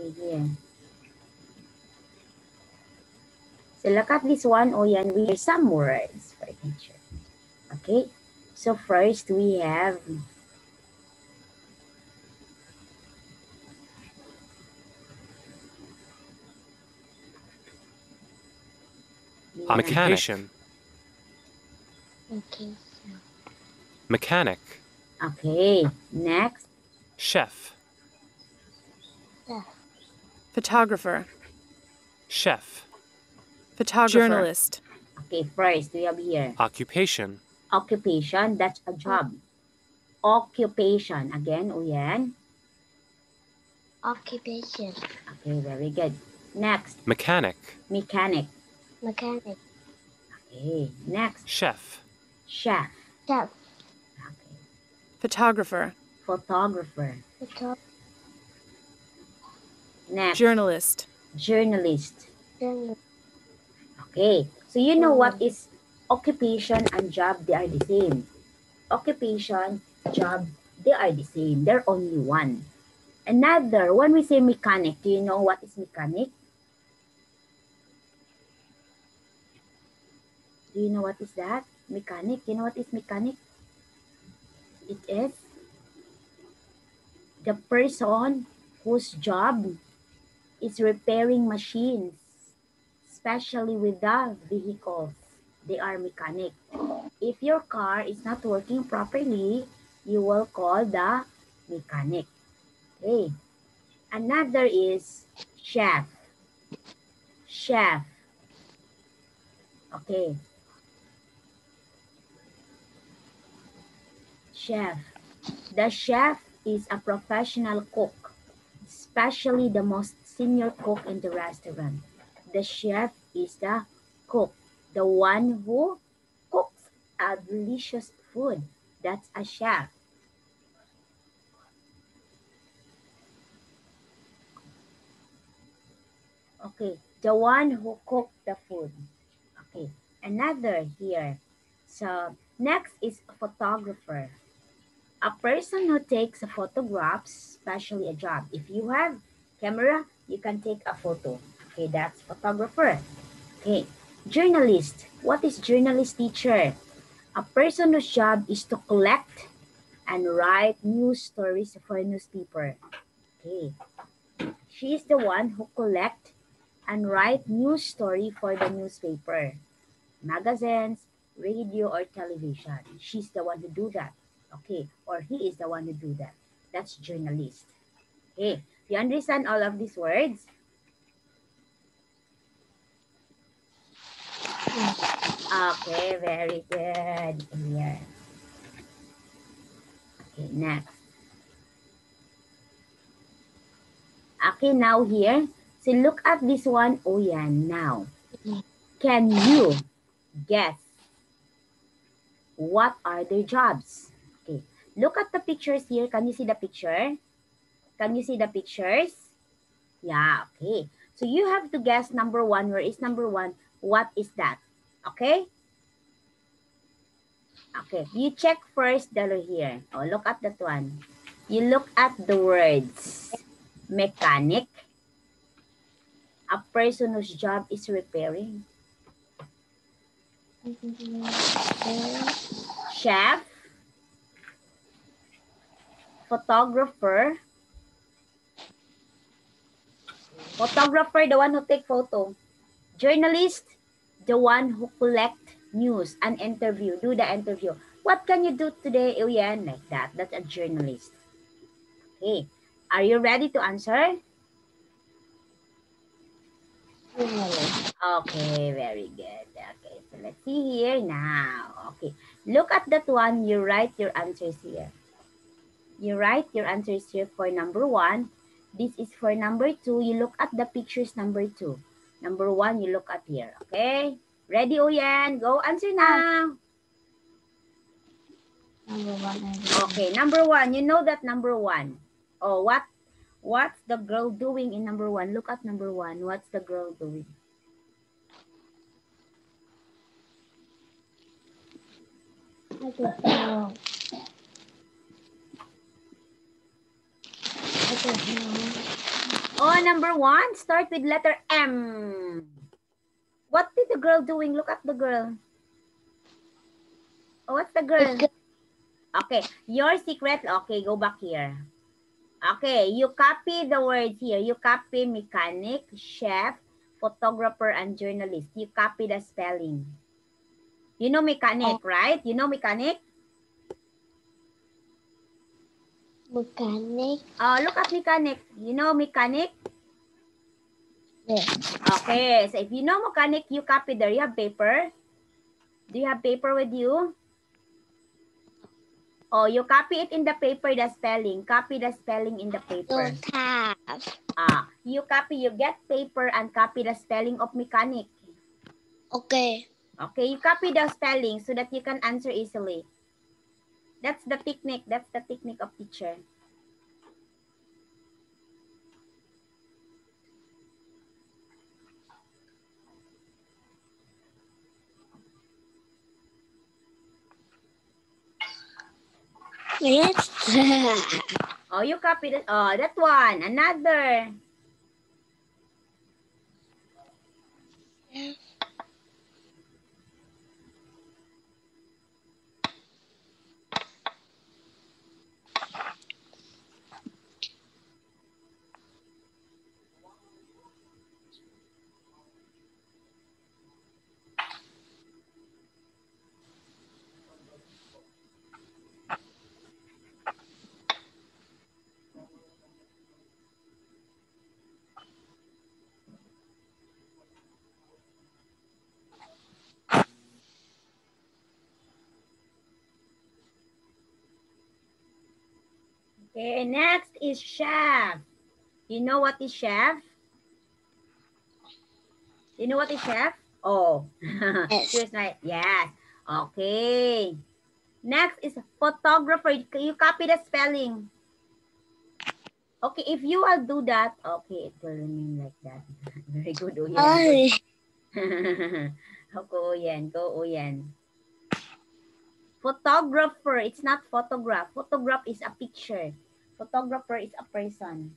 Okay, here. So look at this one. Oh, yan, we have some words for teacher. Okay, so first we have Occupation. Mechanic. Okay, next. Chef. Photographer. Chef. Photographer. Journalist. Okay, first we have here. Occupation. Occupation, that's a job. Occupation, again, o yan. Occupation. Okay, very good. Next. Mechanic. Mechanic. Mechanic. Okay, next. Chef. Chef. Chef. Okay. Photographer. Photographer. Next. Journalist. Journalist. Journalist. Okay, so you know what is occupation and job, they are the same. Occupation, job, they are the same. They're only one. Another, when we say mechanic, do you know what is mechanic? Do you know what is that? Mechanic. Do you know what is mechanic? It is the person whose job is repairing machines, especially with the vehicles. They are mechanic. If your car is not working properly, you will call the mechanic. Okay. Another is chef. Chef. Okay. Chef. The chef is a professional cook, especially the most senior cook in the restaurant. The chef is the cook, the one who cooks a delicious food. That's a chef. Okay, the one who cooked the food. Okay, another here. So next is a photographer. A person who takes photographs, especially a job. If you have camera, you can take a photo. Okay, that's photographer. Okay, journalist. What is journalist, teacher? A person whose job is to collect and write news stories for a newspaper. Okay, she is the one who collect and write news story for the newspaper, magazines, radio, or television. She's the one who do that. Okay, or he is the one who do that. That's journalist. Okay, you understand all of these words? Okay, very good. Here. Okay, next. Okay, now here. So look at this one. Oh, yeah, now. Can you guess what are their jobs? Okay, look at the pictures here. Can you see the picture? Can you see the pictures? Yeah, okay. So you have to guess number one. Where is number one? What is that? Okay? Okay, you check first the here. Oh, look at that one. You look at the words. Mechanic. A person whose job is repairing. Chef. Photographer. Photographer, the one who take photo. Journalist, the one who collect news and interview, do the interview. What can you do today, Uyan? Like that. That's a journalist. Okay. Are you ready to answer? Okay, very good. Okay, so let's see here now. Okay, look at that one. You write your answers here. You write your answers here for number one. This is for number two. You look at the pictures number two. Number one, you look at here. Okay? Ready, Uyan? Go answer now. Number one. Okay, number one. You know that number one. Oh, what's the girl doing in number one? Look at number one. What's the girl doing? I don't know. I don't know. Oh, number 1, start with letter M. What did the girl doing? Look at the girl. Oh, what's the girl? Okay, your secret. Okay, go back here. Okay, you copy the words here. You copy mechanic, chef, photographer, and journalist. You copy the spelling. You know mechanic, right? You know mechanic? Mechanic. Look at mechanic. You know mechanic? Yes. Okay, so if you know mechanic, you copy there. You have paper? Do you have paper with you? Oh, you copy it in the paper, the spelling. Copy the spelling in the paper. Don't have. You copy, you get paper and copy the spelling of mechanic. Okay. Okay, you copy the spelling so that you can answer easily. That's the technique. That's the technique of teacher. Yes. Oh, you copy that. Oh, that one. Another. Okay, next is chef. You know what is chef? You know what is chef? Oh, Yes. here's my, yes. Okay. Next is photographer. You copy the spelling. Okay, if you will do that, okay, it will remain like that. Very good, Uyen. Ay. Go, Uyen. Go, Uyen. Photographer. It's not photograph. Photograph is a picture. Photographer is a person.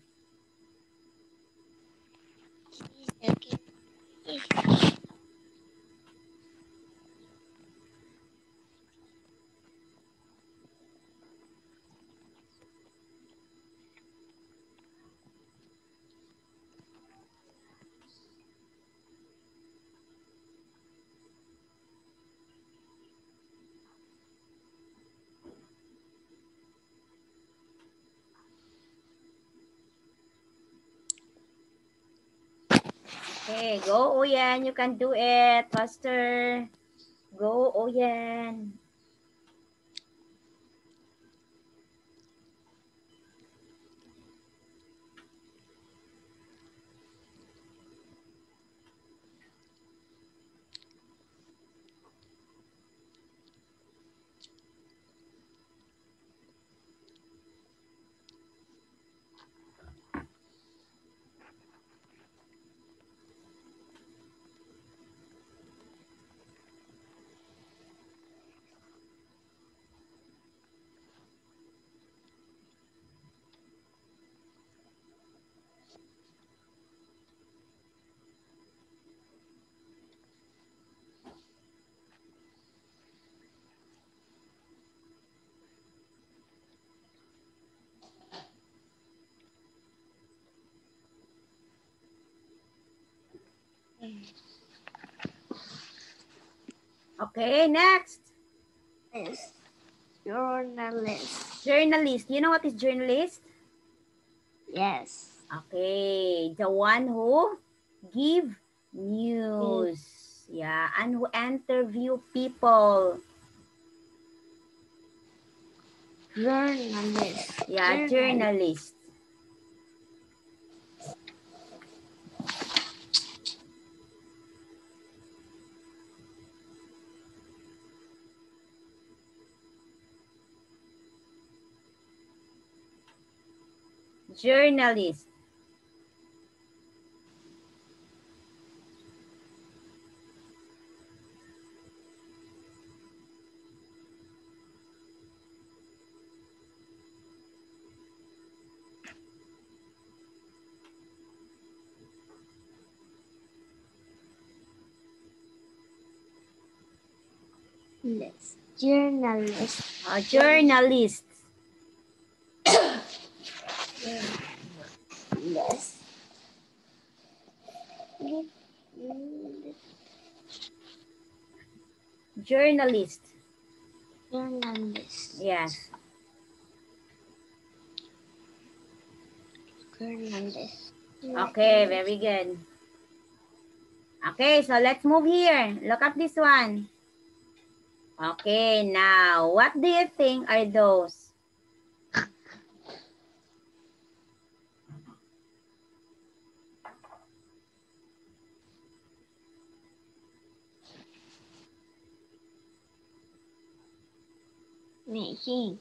Okay, go, Uyen. You can do it faster. Go, Uyen. Okay, next. Yes. Journalist. Journalist. You know what is journalist? Yes. Okay, the one who give news. Yeah, and who interview people. Journalist. Yeah, journalist. Journalist. Journalist. Journalist. Yes. Journalist. Journalist. Yes. Journalist. Okay, very good. Okay, so let's move here. Look at this one. Okay, now, what do you think are those? Making.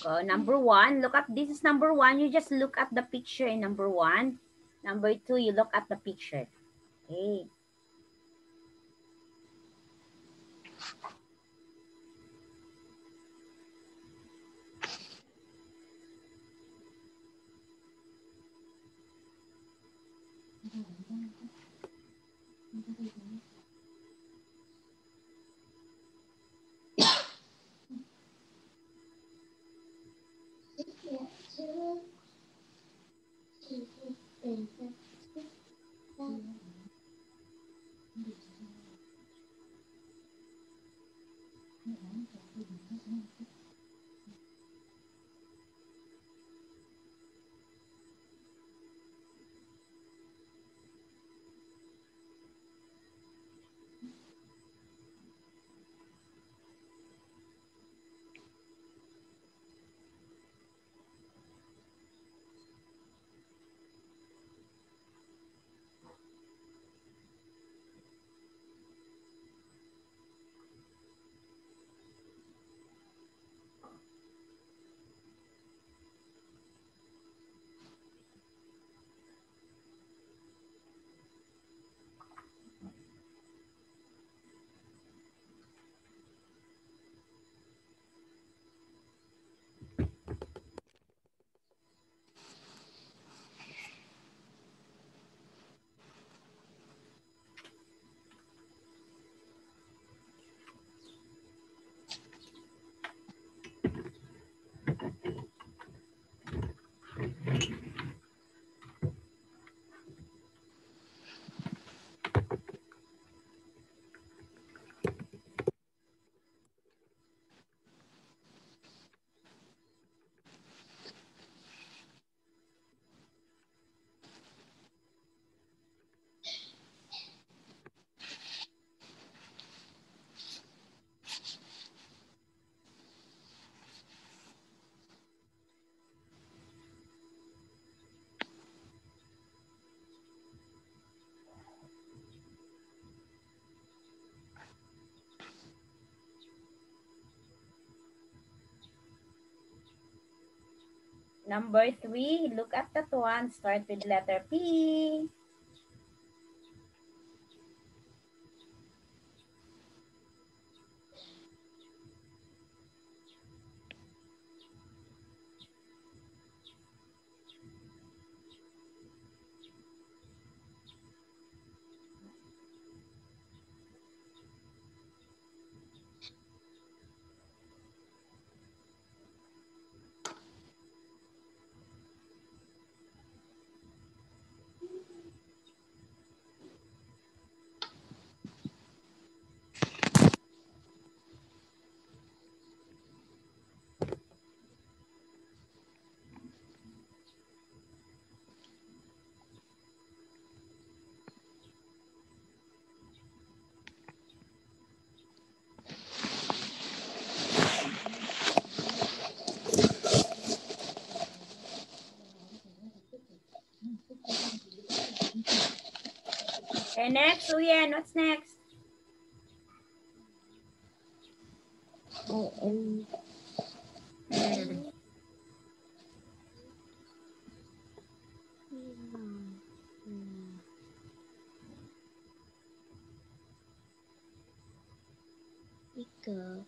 Okay, number one, look at, this is number one. You just look at the picture in number one. Number two, you look at the picture. Okay. Number three, look at that one. Start with letter P. Okay, next, Uyen, what's next? Ika.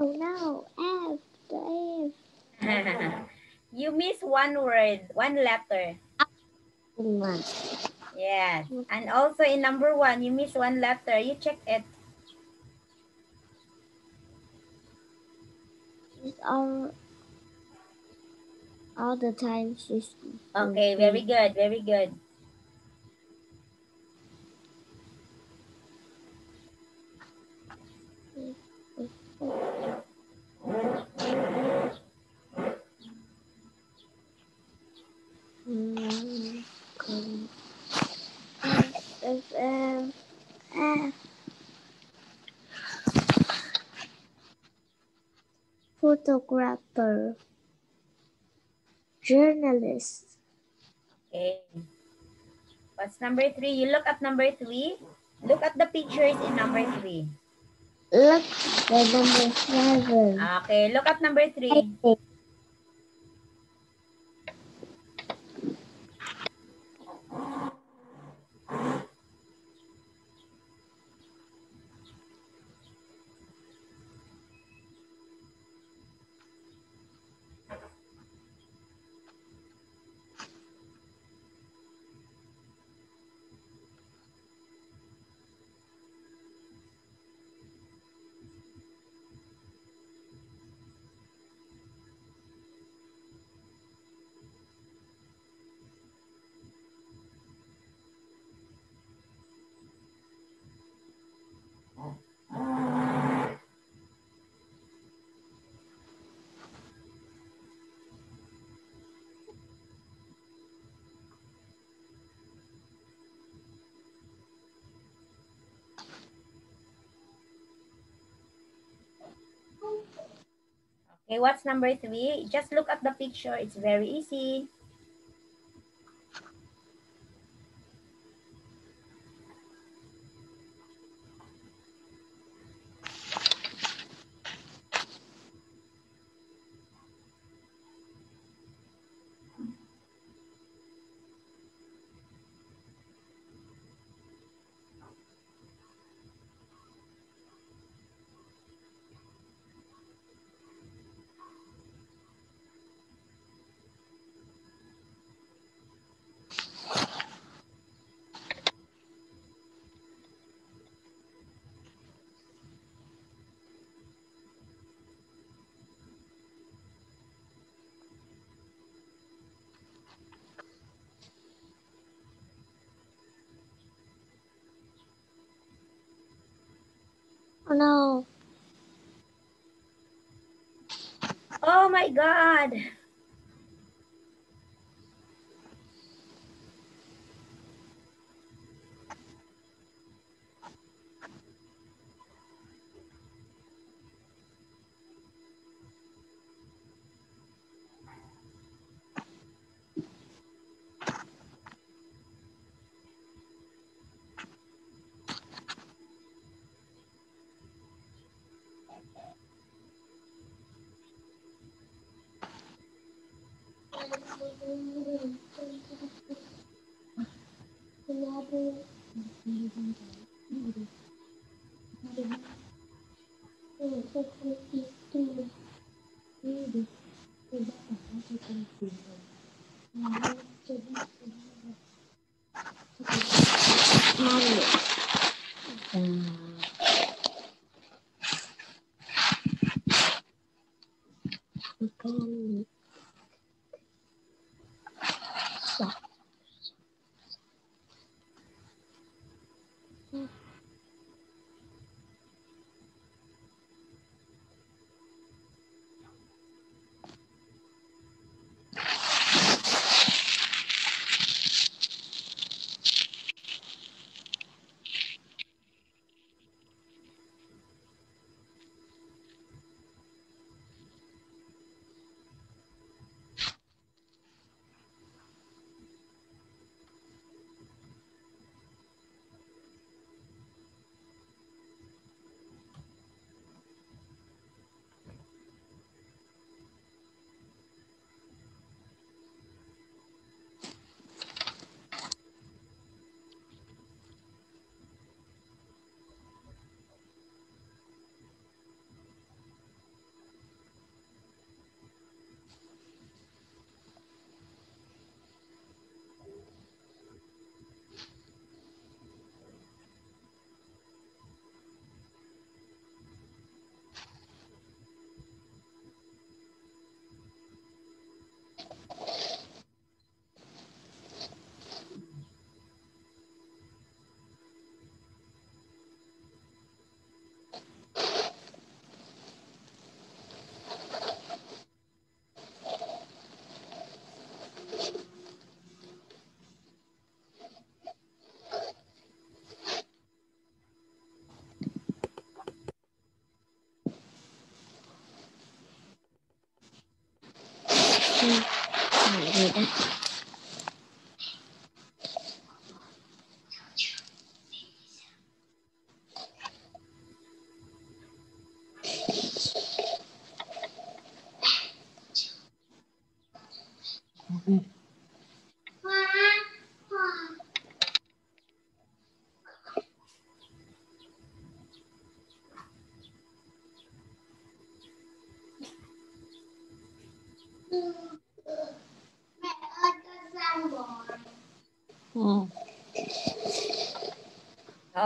Oh no, F, the F. You miss one word, one letter. One. Yes. And also in number 1, you miss one letter. You check it. She's all the time she's Okay, very good, very good. Photographer, journalist. Okay. What's number 3? You look at number 3. Look at the pictures in number 3. Look at number 7. Okay, look at number 3. Okay, what's number 3? Just look at the picture. It's very easy. Oh no. Oh my God.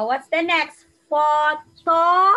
What's the next? Photo.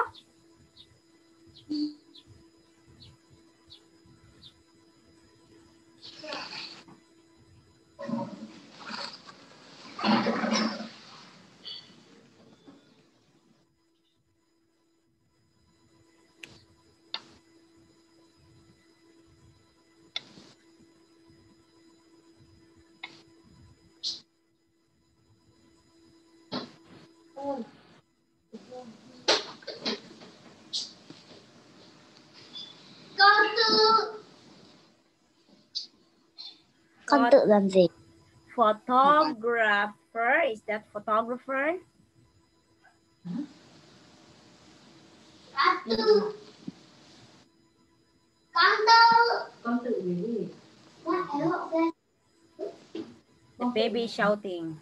Con tự làm gì? Photographer. Is that photographer? The baby is shouting.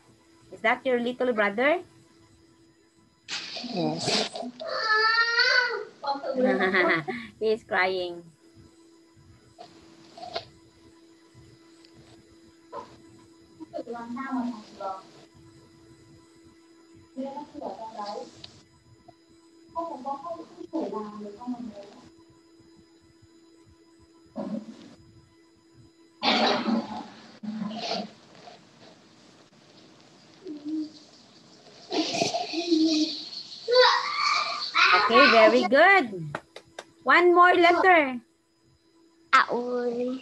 Is that your little brother? Yes. He is crying. Okay, very good. One more letter. Ui.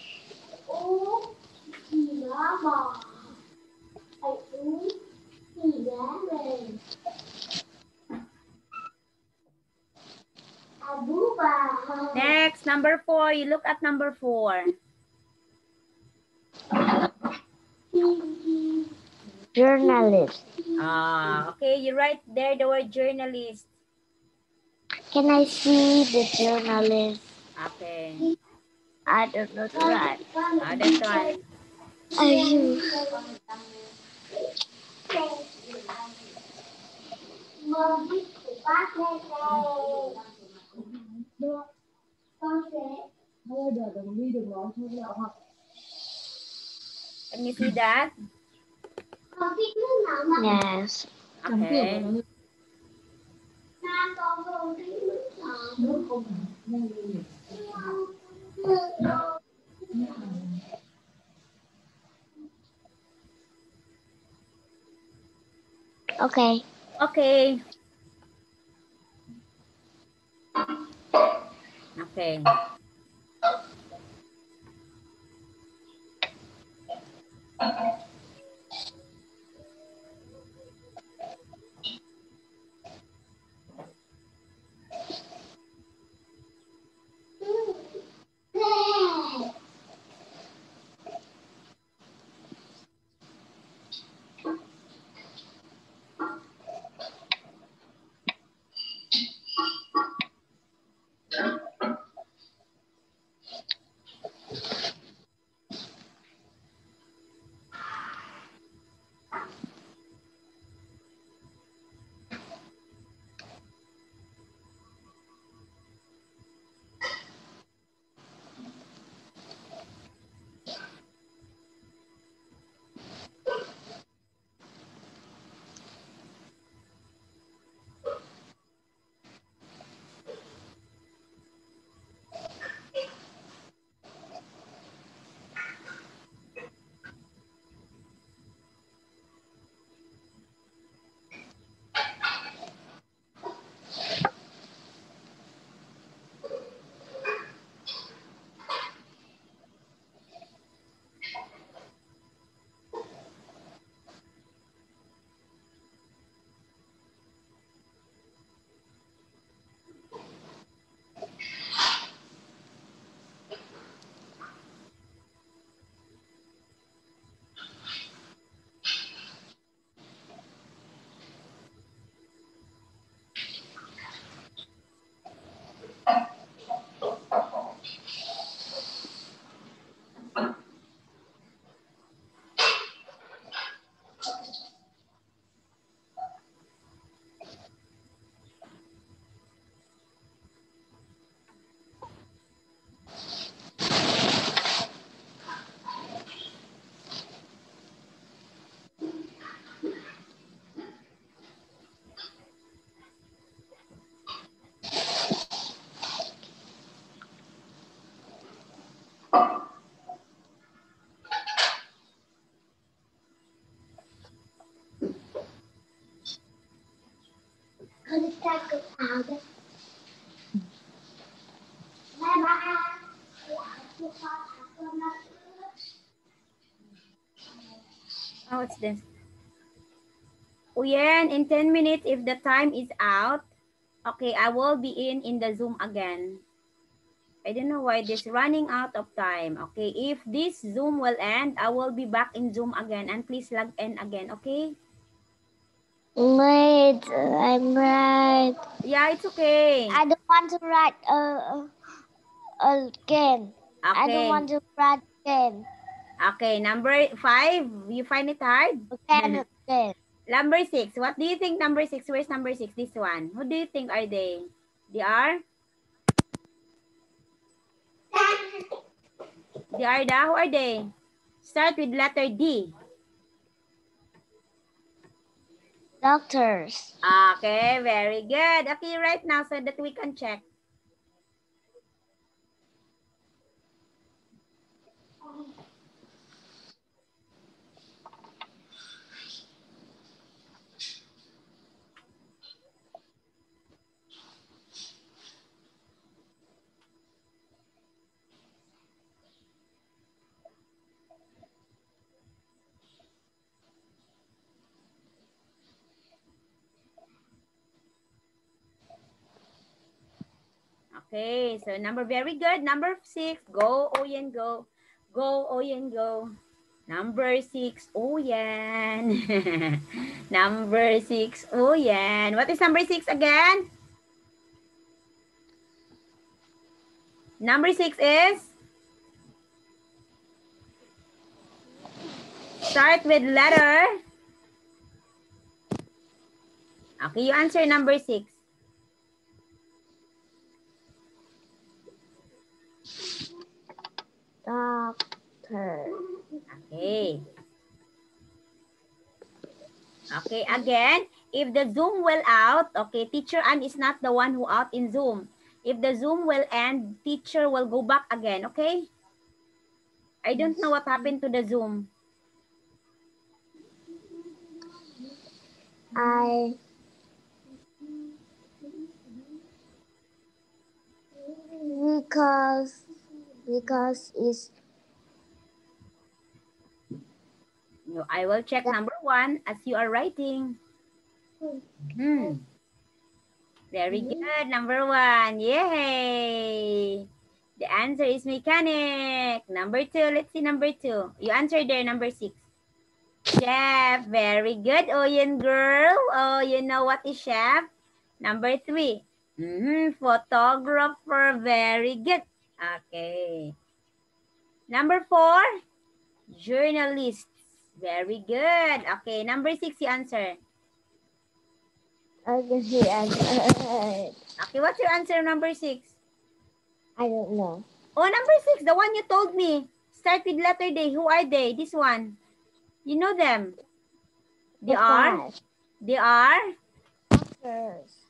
Next, number 4. You look at number 4. Journalist. Okay, you write there the word journalist. Can I see the journalist? Okay. I don't know to write. This one. Are you? Can you see that? Yes. Okay. Okay. Okay. Okay. Oh, what's this? Uyen, in 10 minutes, if the time is out, okay, I will be in the Zoom again. I don't know why this running out of time. Okay, if this Zoom will end, I will be back in Zoom again, and please log in again, okay? Wait, I'm right. Yeah, it's okay. I don't want to write again. I don't Okay. want to write again. Okay, number 5, you find it hard? Again. Number 6, what do you think number 6? Where's number 6? This one. Who do you think are they? They are? They are the, who are they? Start with letter D. Doctors. Okay, very good. Okay, right now so that we can check. Okay, so very good. Number 6, go, Oyen, go. Go, Oyen, go. Number 6, Oyen. Number 6, Oyen. What is number 6 again? Number 6 is? Start with letter. Okay, you answer number 6. Doctor. Okay. Okay, again, if the Zoom will out, okay, teacher Ann is not the one who out in Zoom. If the Zoom will end, teacher will go back again, okay? I don't know what happened to the Zoom. Because it's No, I will check number 1 as you are writing. Very good, number 1. Yay! The answer is mechanic. Number 2, let's see number 2. You answered there, number 6. Chef, very good, Oyen girl. Oh, you know what is chef? Number 3. Photographer, very good. Okay. Number 4, journalist. Very good. Okay, number 6, you answer. I Okay, what's your answer, number 6? don't know. Oh, number 6, the one you told me. Start with letter D. Who are they? This one. You know them. They are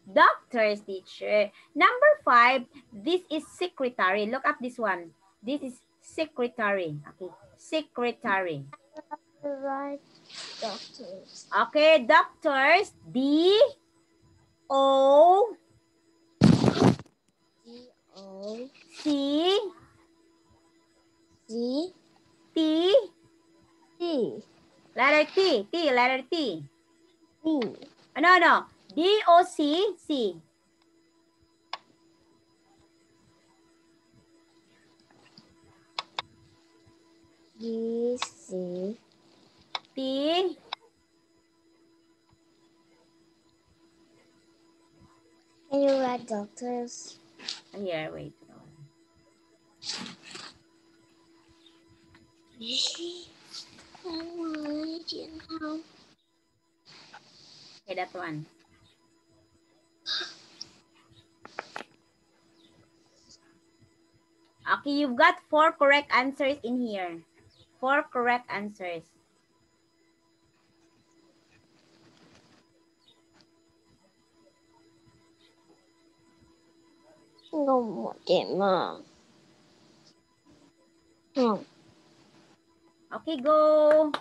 doctors, teacher. Number 5, this is secretary. Look up this one. This is secretary. Okay, secretary. Right, doctors. Okay, doctors. D-O-C-T. Letter T. D. No. D-O-C-C. D-C. T. Can you write doctors? Here, wait. Okay, that one. Okay, you've got 4 correct answers in here. 4 correct answers. Okay, go.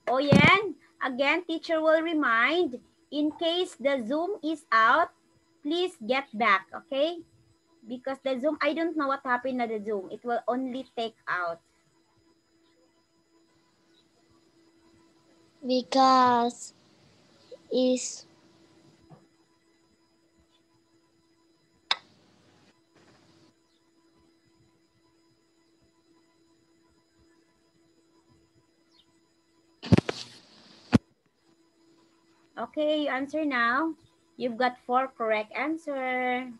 Oyen, again, teacher will remind, in case the Zoom is out, please get back, okay? Because the Zoom, I don't know what happened to the Zoom. It will only take out. Because is Okay, you answer now. You've got 4 correct answer.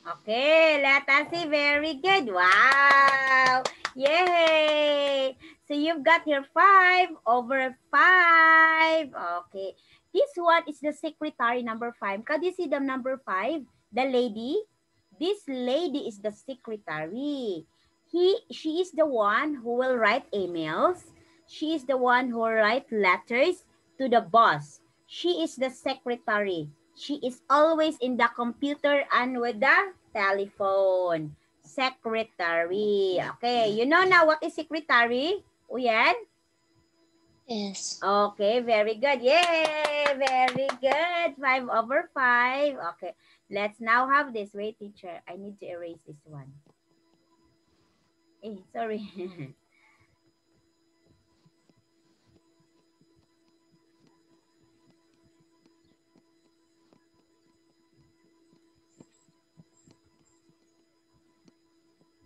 Okay, let us see. Very good. Wow. Yay. So you've got here 5 over 5. Okay. This one is the secretary number 5. Can you see the number 5? The lady. This lady is the secretary. She is the one who will write emails. She is the one who will write letters to the boss. She is the secretary. She is always in the computer and with the telephone. Secretary. Okay, you know now what is secretary? Uyan? yes. Okay, very good. Yay! Very good. 5 over 5. Okay, let's now have this. Wait, teacher. I need to erase this one. Sorry.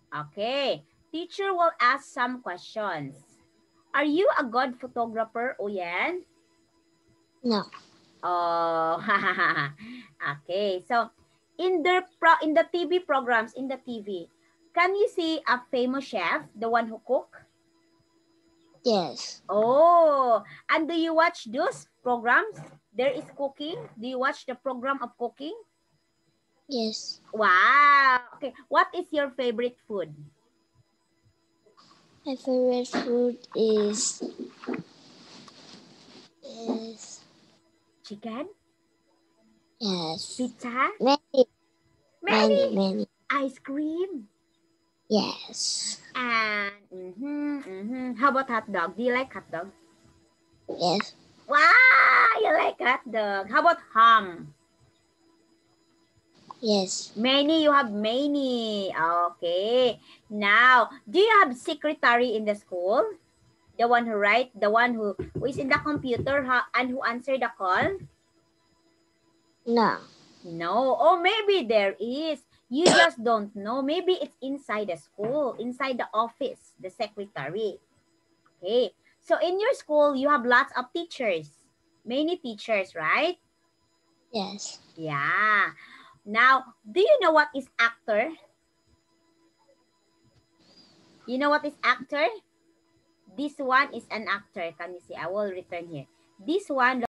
Okay, teacher will ask some questions. Are you a good photographer, Uyan? No. Oh, okay. So, in the TV programs, in the TV, can you see a famous chef, the one who cook? Yes. Oh, and do you watch those programs? There is cooking. Do you watch the program of cooking? Yes. Wow. Okay. What is your favorite food? My favorite food is Chicken? yes. Pizza? Many. Many. Ice cream? Yes. And how about hot dog? Do you like hot dog? Yes. Wow, you like hot dog. How about ham? Yes. Many, you have many. Okay. Now, do you have secretary in the school? The one who write, the one who is in the computer and who answer the call? No. No. Oh, maybe there is. You just don't know. Maybe it's inside the school, inside the office, the secretary. Okay. So in your school, you have lots of teachers. Many teachers, right? Yes. Yeah. Now, do you know what is actor? You know what is actor? This one is an actor. Can you see? I will return here. This one